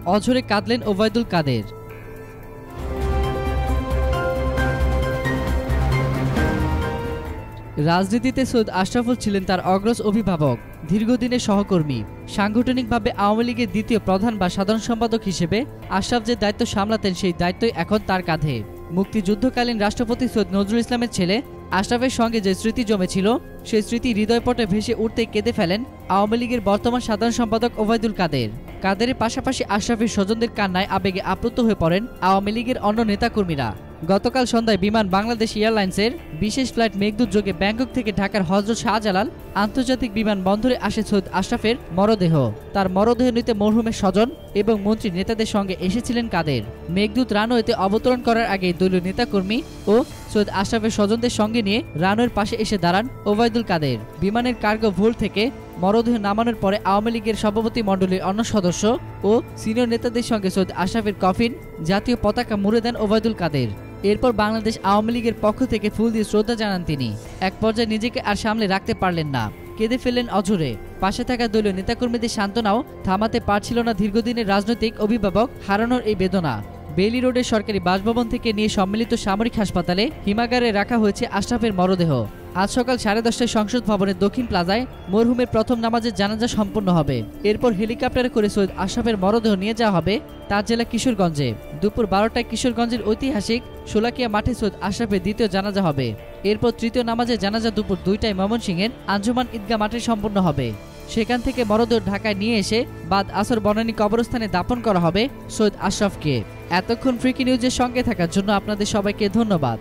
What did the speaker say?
অঝরে কাঁদলেন ওবায়দুল কাদের। রাজনীতিতে সৈয়দ আশরাফুল ছিলেন তার অগ্রজ অভিভাবক, দীর্ঘদিনের সহকর্মী। সাংগঠনিকভাবে আওয়ামী লীগের দ্বিতীয় প্রধান বা সাধারণ সম্পাদক হিসেবে আশরাফ যে দায়িত্ব সামলাতেন সেই দায়িত্বই এখন তার কাঁধে। মুক্তিযুদ্ধকালীন রাষ্ট্রপতি সৈয়দ নজরুল ইসলামের ছেলে আশরাফের সঙ্গে যে স্মৃতি জমেছিল সেই স্মৃতি হৃদয়পটে ভেসে উঠতে কেঁদে ফেলেন আওয়ামী লীগের বর্তমান সাধারণ সম্পাদক ওবায়দুল কাদের। কাদেরের পাশাপাশি আশরাফের স্বজনদের কান্নায় আবেগে আপ্লুত হয়ে পড়েন আওয়ামী লীগের অন্য নেতাকর্মীরা। গতকাল সন্ধ্যায় বিমান বাংলাদেশ এয়ারলাইন্সের বিশেষ ফ্লাইট মেঘদূত যোগে ব্যাংকক থেকে ঢাকার হযরত শাহজালাল আন্তর্জাতিক বিমানবন্দরে আসে সৈয়দ আশরাফের মরদেহ। তার মরদেহ নিতে মরহুমের স্বজন এবং মন্ত্রী নেতাদের সঙ্গে এসেছিলেন কাদের। মেঘদূত রানওয়েতে অবতরণ করার আগে দলীয় নেতাকর্মী ও সৈয়দ আশরাফের স্বজনদের সঙ্গে নিয়ে রানওয়ের পাশে এসে দাঁড়ান ওবায়দুল কাদের। বিমানের কার্গো ভোল্ট থেকে মরদেহ নামানোর পরে আওয়ামী লীগের সভাপতি মণ্ডলীর অন্য সদস্য ও সিনিয়র নেতাদের সঙ্গে সৈয়দ আশরাফের কফিন জাতীয় পতাকা মুড়ে দেন ওবায়দুল কাদের। এরপর বাংলাদেশ আওয়ামী লীগের পক্ষ থেকে ফুল দিয়ে শ্রদ্ধা জানান তিনি। এক পর্যায়ে নিজেকে আর সামলে রাখতে পারলেন না, কেঁদে ফেললেন অঝরে। পাশে থাকা দলীয় নেতাকর্মীদের সান্ত্বনাও থামাতে পারছিল না দীর্ঘদিনের রাজনৈতিক অভিভাবক হারানোর এই বেদনা। বেইলি রোডের সরকারি বাসভবন থেকে নিয়ে সম্মিলিত সামরিক হাসপাতালে হিমাগারে রাখা হয়েছে আশরাফের মরদেহ। আজ সকাল 10:30টায় সংসদ ভবনের দক্ষিণ প্লাজায় মরহুমের প্রথম নামাজের জানাজা সম্পন্ন হবে। এরপর হেলিকপ্টারে করে সৈয়দ আশরাফের মরদেহ নিয়ে যাওয়া হবে তার জেলা কিশোরগঞ্জে। দুপুর 12টায় কিশোরগঞ্জের ঐতিহাসিক শোলাকিয়া মাঠে সৈয়দ আশরাফের দ্বিতীয় জানাজা হবে। এরপর তৃতীয় নামাজের জানাজা দুপুর 2টায় ময়মনসিংহের আঞ্জুমান ঈদগাহ মাঠে সম্পন্ন হবে। সেখান থেকে মরদেহ ঢাকায় নিয়ে এসে বাদ আসর বনানী কবরস্থানে দাফন করা হবে সৈয়দ আশরাফকে। এতক্ষণ ফ্রিকি নিউজের সঙ্গে থাকার জন্য আপনাদের সবাইকে ধন্যবাদ।